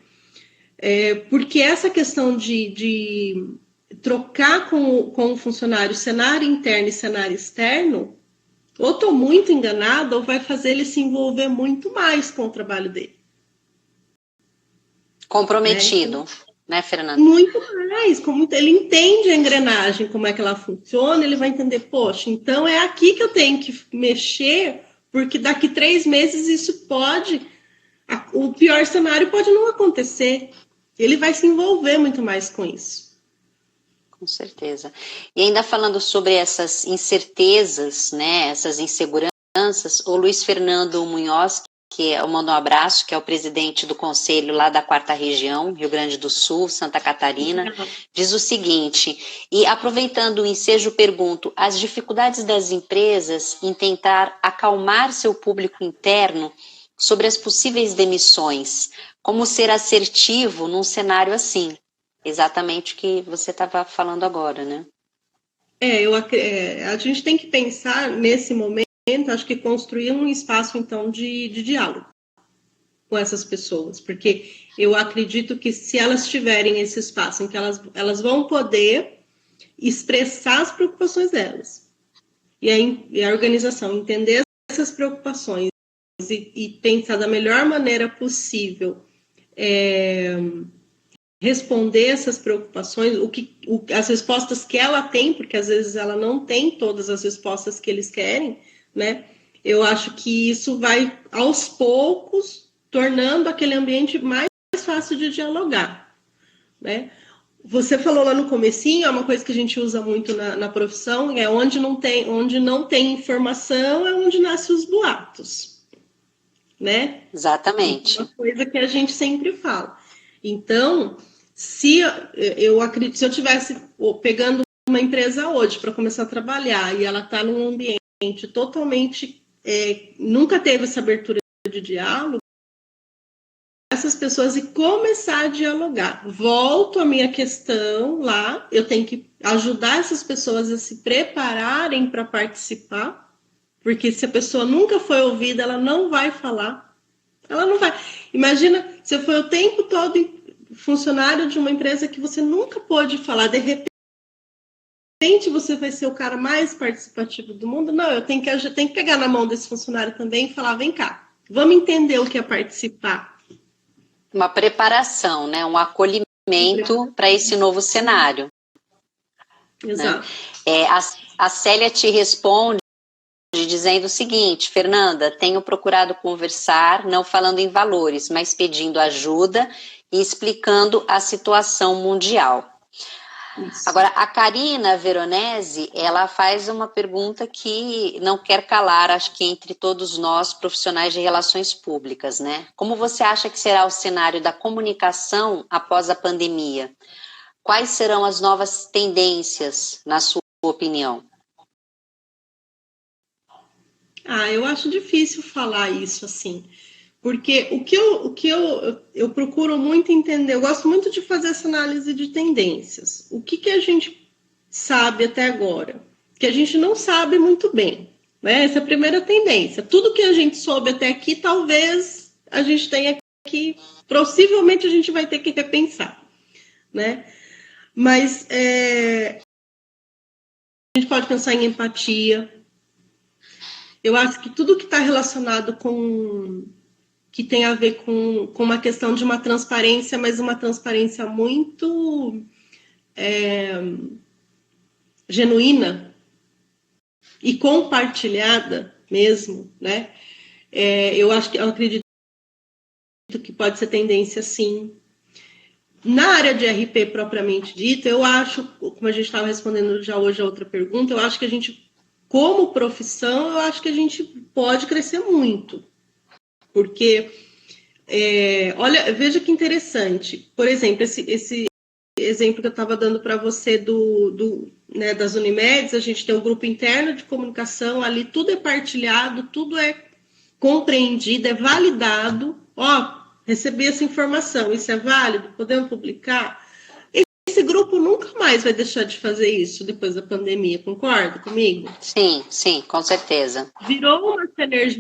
[SPEAKER 2] porque essa questão de trocar com o funcionário cenário interno e cenário externo, ou estou muito enganada, ou vai fazer ele se envolver muito mais com o trabalho dele.
[SPEAKER 1] Comprometido, né, Fernanda?
[SPEAKER 2] Muito mais, ele entende a engrenagem, como é que ela funciona, ele vai entender, poxa, então é aqui que eu tenho que mexer, porque daqui 3 meses isso o pior cenário pode não acontecer. Ele vai se envolver muito mais com isso.
[SPEAKER 1] Com certeza. E ainda falando sobre essas incertezas, né, essas inseguranças, o Luiz Fernando Munhoz, que eu mando um abraço, que é o presidente do conselho lá da 4ª região, Rio Grande do Sul, Santa Catarina, diz o seguinte, e aproveitando o ensejo, pergunto, as dificuldades das empresas em tentar acalmar seu público interno sobre as possíveis demissões, como ser assertivo num cenário assim? Exatamente o que você estava falando agora, né?
[SPEAKER 2] A gente tem que pensar nesse momento, acho que construir um espaço, então, de diálogo com essas pessoas, porque eu acredito que se elas tiverem esse espaço em que elas vão poder expressar as preocupações delas, e a organização entender essas preocupações e pensar da melhor maneira possível responder essas preocupações, as respostas que ela tem, porque às vezes ela não tem todas as respostas que eles querem, né? Eu acho que isso vai, aos poucos, tornando aquele ambiente mais fácil de dialogar, né? Você falou lá no comecinho, é uma coisa que a gente usa muito na profissão, é onde não tem informação, é onde nascem os boatos, né?
[SPEAKER 1] Exatamente.
[SPEAKER 2] É uma coisa que a gente sempre fala. Então, se eu acredito, se eu tivesse pegando uma empresa hoje para começar a trabalhar e ela está num ambiente totalmente nunca teve essa abertura de diálogo, essas pessoas e começar a dialogar. Volto à minha questão lá, eu tenho que ajudar essas pessoas a se prepararem para participar, porque se a pessoa nunca foi ouvida, ela não vai falar. Ela não vai. Imagina, você foi o tempo todo funcionário de uma empresa que você nunca pôde falar, de repente você vai ser o cara mais participativo do mundo. Não, eu tenho que pegar na mão desse funcionário também e falar, vem cá, vamos entender o que é participar.
[SPEAKER 1] Uma preparação, né? Um acolhimento para esse novo cenário.
[SPEAKER 2] Exato.
[SPEAKER 1] Né? A Célia te responde dizendo o seguinte: Fernanda, tenho procurado conversar, não falando em valores, mas pedindo ajuda e explicando a situação mundial. Isso. Agora, a Karina Veronese, ela faz uma pergunta que não quer calar, acho que entre todos nós, profissionais de relações públicas, né? Como você acha que será o cenário da comunicação após a pandemia? Quais serão as novas tendências, na sua opinião?
[SPEAKER 2] Eu acho difícil falar isso assim, porque o que eu procuro muito entender, eu gosto muito de fazer essa análise de tendências. O que a gente sabe até agora? Que a gente não sabe muito bem, né? Essa é a primeira tendência. Tudo que a gente soube até aqui, talvez a gente tenha que, possivelmente a gente vai ter que repensar, né? Mas a gente pode pensar em empatia. Eu acho que tudo que está relacionado que tem a ver com uma questão de uma transparência, mas uma transparência muito genuína e compartilhada mesmo, né? Eu acredito que pode ser tendência, sim. Na área de RP propriamente dita, eu acho, como a gente estava respondendo já hoje a outra pergunta, eu acho que a gente, como profissão, eu acho que a gente pode crescer muito. Porque, olha, veja que interessante. Por exemplo, esse exemplo que eu estava dando para você né, das Unimedes, a gente tem um grupo interno de comunicação, ali tudo é partilhado, tudo é compreendido, é validado. Recebi essa informação, isso é válido? Podemos publicar? Esse grupo nunca mais vai deixar de fazer isso depois da pandemia, concorda comigo?
[SPEAKER 1] Sim, com certeza.
[SPEAKER 2] Virou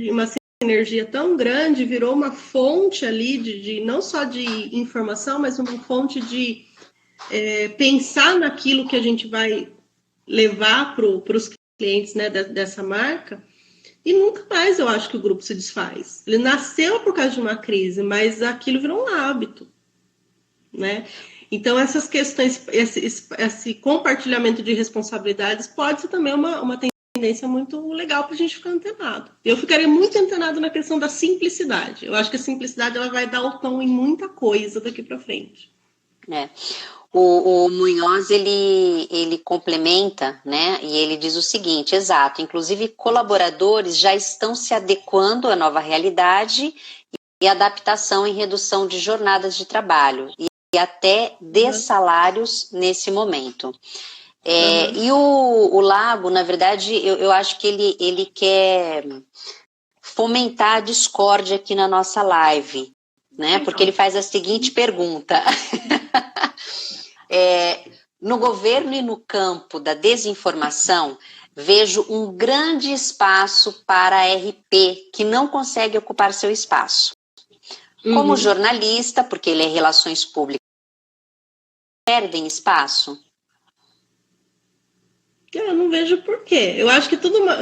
[SPEAKER 2] uma sinergia tão grande, virou uma fonte ali de não só de informação, mas uma fonte de pensar naquilo que a gente vai levar para os clientes, né, dessa marca. E nunca mais eu acho que o grupo se desfaz. Ele nasceu por causa de uma crise, mas aquilo virou um hábito, né? Então, essas questões, esse compartilhamento de responsabilidades pode ser também uma tendência muito legal para a gente ficar antenado. Eu ficaria muito antenado na questão da simplicidade. Eu acho que a simplicidade ela vai dar o tom em muita coisa daqui para frente.
[SPEAKER 1] O Munhoz, ele complementa, né, e ele diz o seguinte, exato, inclusive colaboradores já estão se adequando à nova realidade e adaptação em redução de jornadas de trabalho e até de salários nesse momento. E o Lago, na verdade, eu acho que ele quer fomentar a discórdia aqui na nossa live, né, porque ele faz a seguinte pergunta... no governo e no campo da desinformação, vejo um grande espaço para a RP, que não consegue ocupar seu espaço. Como jornalista, porque ele é relações públicas, perdem espaço?
[SPEAKER 2] Eu não vejo por quê. Eu acho que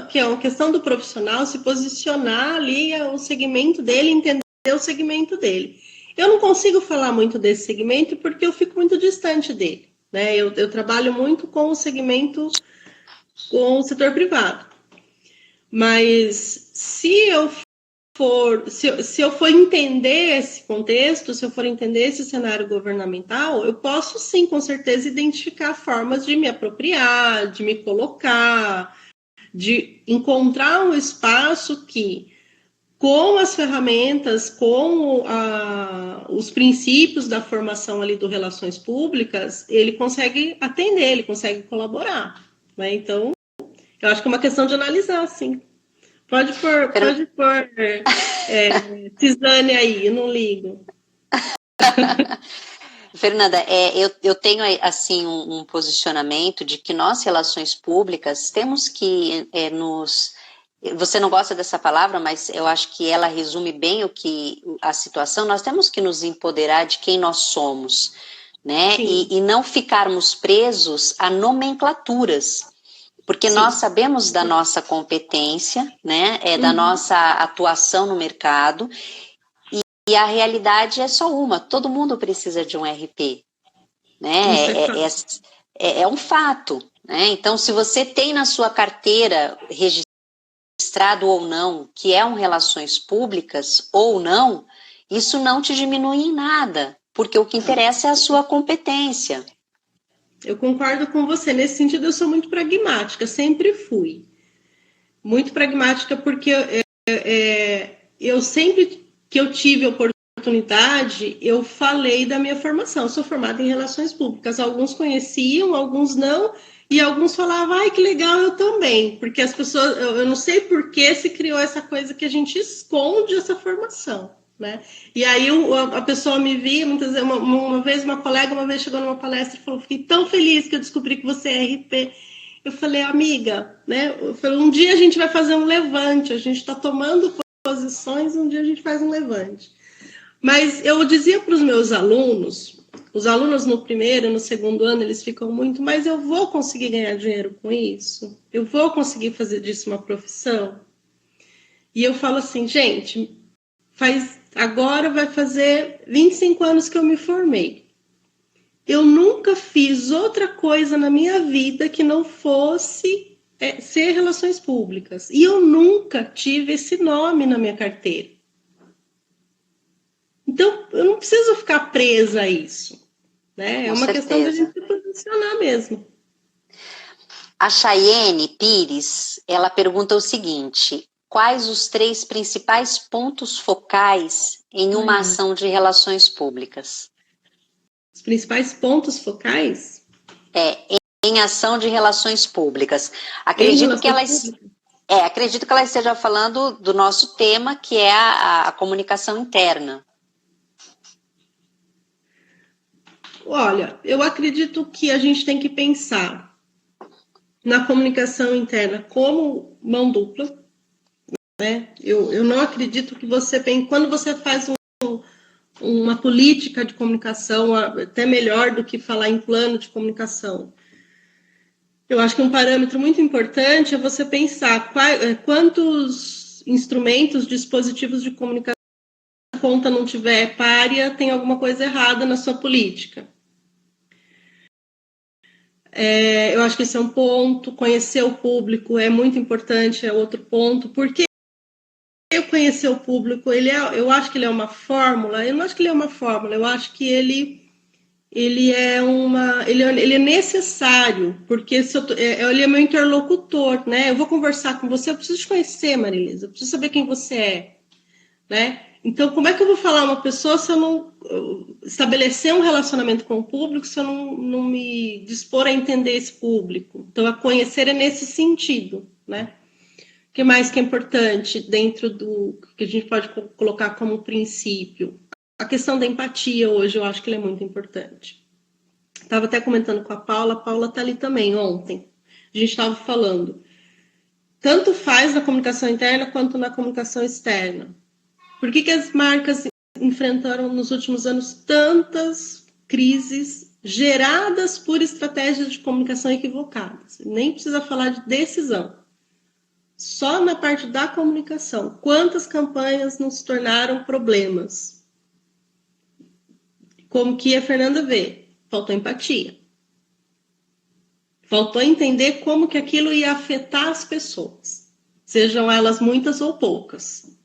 [SPEAKER 2] que é uma questão do profissional se posicionar ali o segmento dele, entender o segmento dele. Eu não consigo falar muito desse segmento porque eu fico muito distante dele, né? Eu trabalho muito com o segmento, com o setor privado. Mas se eu for entender esse contexto, se eu for entender esse cenário governamental, eu posso sim, com certeza, identificar formas de me apropriar, de me colocar, de encontrar um espaço que, com as ferramentas, com os princípios da formação ali do Relações Públicas, ele consegue atender, ele consegue colaborar, né? Então, eu acho que é uma questão de analisar, sim. Pode pôr Cisane aí, eu não ligo.
[SPEAKER 1] Fernanda, eu tenho assim um posicionamento de que nós, relações públicas, temos que você não gosta dessa palavra, mas eu acho que ela resume bem a situação. Nós temos que nos empoderar de quem nós somos, né? E não ficarmos presos a nomenclaturas. Porque nós sabemos da nossa competência, né? Da nossa atuação no mercado, e a realidade é só uma, todo mundo precisa de um RP, né? É um fato, né? Então, se você tem na sua carteira registrado ou não, que é um relações públicas ou não, isso não te diminui em nada, porque o que interessa é a sua competência.
[SPEAKER 2] Eu concordo com você. Nesse sentido, eu sou muito pragmática, sempre fui. Muito pragmática, porque eu sempre que eu tive oportunidade, eu falei da minha formação. Eu sou formada em Relações Públicas. Alguns conheciam, alguns não, e alguns falavam, ai, que legal, eu também. Porque as pessoas, eu não sei por que se criou essa coisa que a gente esconde essa formação. Né? E aí a pessoa me via, muitas vezes, uma vez uma colega chegou numa palestra e falou, fiquei tão feliz que eu descobri que você é RP. Eu falei, amiga, né? Eu falei, um dia a gente vai fazer um levante, a gente está tomando posições, um dia a gente faz um levante. Mas eu dizia para os meus alunos, os alunos no primeiro e no segundo ano, eles ficam muito, mas eu vou conseguir ganhar dinheiro com isso? Eu vou conseguir fazer disso uma profissão? E eu falo assim, gente, agora vai fazer 25 anos que eu me formei. Eu nunca fiz outra coisa na minha vida que não fosse ser relações públicas. E eu nunca tive esse nome na minha carteira. Então, eu não preciso ficar presa a isso. Né? É uma questão de a gente se posicionar mesmo.
[SPEAKER 1] A Chayene Pires, ela pergunta o seguinte: quais os 3 principais pontos focais em uma ação de relações públicas?
[SPEAKER 2] Os principais pontos focais?
[SPEAKER 1] Em ação de relações públicas. Acredito que ela esteja falando do nosso tema, que é a comunicação interna.
[SPEAKER 2] Olha, eu acredito que a gente tem que pensar na comunicação interna como mão dupla, né? Eu não acredito que você quando você faz uma política de comunicação, até melhor do que falar em plano de comunicação. Eu acho que um parâmetro muito importante é você pensar quantos instrumentos, dispositivos de comunicação, se a conta não tiver párea, tem alguma coisa errada na sua política. Eu acho que esse é um ponto. Conhecer o público é muito importante, é outro ponto. Porque eu conhecer o público, eu acho que ele é uma fórmula. Eu não acho que ele é uma fórmula, eu acho que ele é necessário, porque ele é meu interlocutor, né? Eu vou conversar com você, eu preciso te conhecer, Marilisa, eu preciso saber quem você é, né? Então, como é que eu vou falar uma pessoa se eu não estabelecer um relacionamento com o público, se eu não me dispor a entender esse público? Então, a conhecer é nesse sentido, né? O que mais que é importante dentro do que a gente pode colocar como princípio? A questão da empatia hoje, eu acho que ela é muito importante. Estava até comentando com a Paula está ali também ontem. A gente estava falando, tanto faz na comunicação interna quanto na comunicação externa. Por que as marcas enfrentaram nos últimos anos tantas crises geradas por estratégias de comunicação equivocadas? Nem precisa falar de decisão. Só na parte da comunicação, quantas campanhas não se tornaram problemas? Como que a Fernanda vê? Faltou empatia. Faltou entender como que aquilo ia afetar as pessoas. sejam elas muitas ou poucas.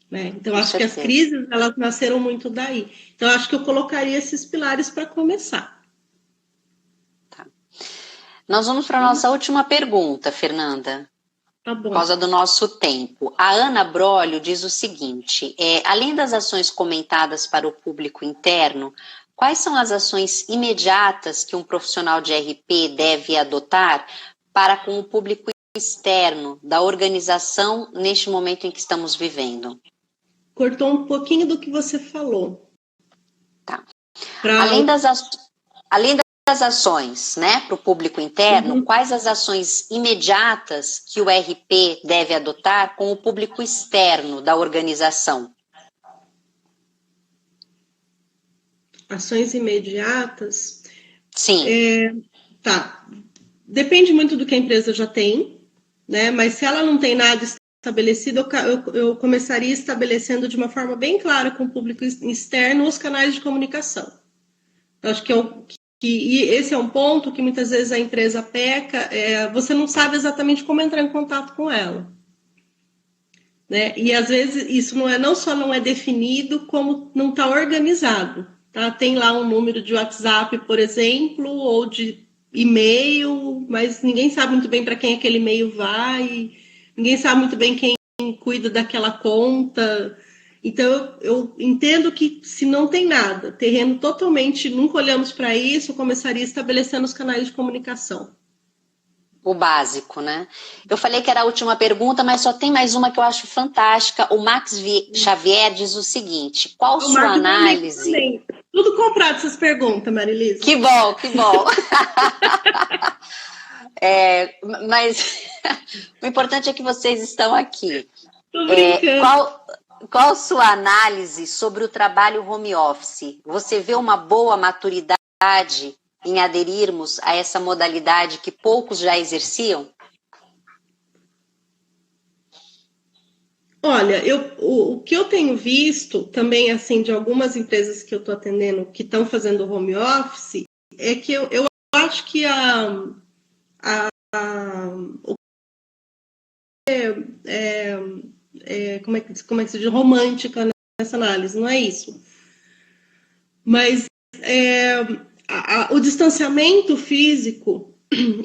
[SPEAKER 2] Né? Então, acho que as crises, elas nasceram muito daí. Então, acho que eu colocaria esses pilares para começar.
[SPEAKER 1] Tá. Nós vamos para a nossa última pergunta, Fernanda.
[SPEAKER 2] Tá bom.
[SPEAKER 1] Por causa do nosso tempo. A Ana Brolio diz o seguinte, além das ações comentadas para o público interno, quais são as ações imediatas que um profissional de RP deve adotar para com o público externo da organização neste momento em que estamos vivendo?
[SPEAKER 2] Cortou um pouquinho do que você falou.
[SPEAKER 1] Tá. Além das ações, né, para o público interno, quais as ações imediatas que o RP deve adotar com o público externo da organização?
[SPEAKER 2] Ações imediatas?
[SPEAKER 1] Sim.
[SPEAKER 2] Tá. Depende muito do que a empresa já tem, né? Mas se ela não tem nada estabelecido, eu começaria estabelecendo de uma forma bem clara com o público externo os canais de comunicação. Eu acho que esse é um ponto que muitas vezes a empresa peca, você não sabe exatamente como entrar em contato com ela. Né? E às vezes isso não só não é definido, como não está organizado. Tá? Tem lá um número de WhatsApp, por exemplo, ou de e-mail, mas ninguém sabe muito bem para quem aquele e-mail vai, ninguém sabe muito bem quem cuida daquela conta. Então, eu entendo que se não tem nada, terreno totalmente, nunca olhamos para isso, eu começaria estabelecendo os canais de comunicação.
[SPEAKER 1] O básico, né? Eu falei que era a última pergunta, mas só tem mais uma que eu acho fantástica. O Max Xavier diz o seguinte, qual sua análise...
[SPEAKER 2] Tudo comprado essas perguntas, Marilisa.
[SPEAKER 1] Que bom, que bom. Mas o importante é que vocês estão aqui.
[SPEAKER 2] Tô brincando.
[SPEAKER 1] Qual sua análise sobre o trabalho home office? Você vê uma boa maturidade em aderirmos a essa modalidade que poucos já exerciam?
[SPEAKER 2] Olha, o que eu tenho visto também, assim, de algumas empresas que eu estou atendendo que estão fazendo home office, é que eu acho que como é que se diz, romântica nessa análise, não é isso. Mas o distanciamento físico,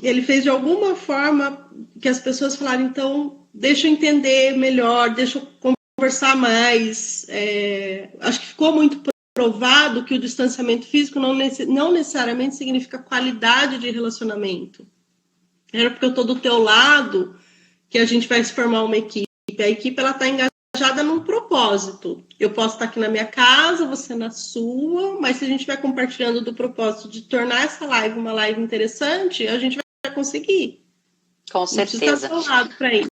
[SPEAKER 2] ele fez de alguma forma que as pessoas falaram, então, deixa eu entender melhor, deixa eu conversar mais. Acho que ficou muito provado que o distanciamento físico não necessariamente significa qualidade de relacionamento. Era porque eu estou do teu lado que a gente vai se formar uma equipe. A equipe está engajada num propósito. Eu posso estar aqui na minha casa, você na sua, mas se a gente vai compartilhando do propósito de tornar essa live uma live interessante, a gente vai conseguir.
[SPEAKER 1] Com certeza.
[SPEAKER 2] Estar do lado para isso.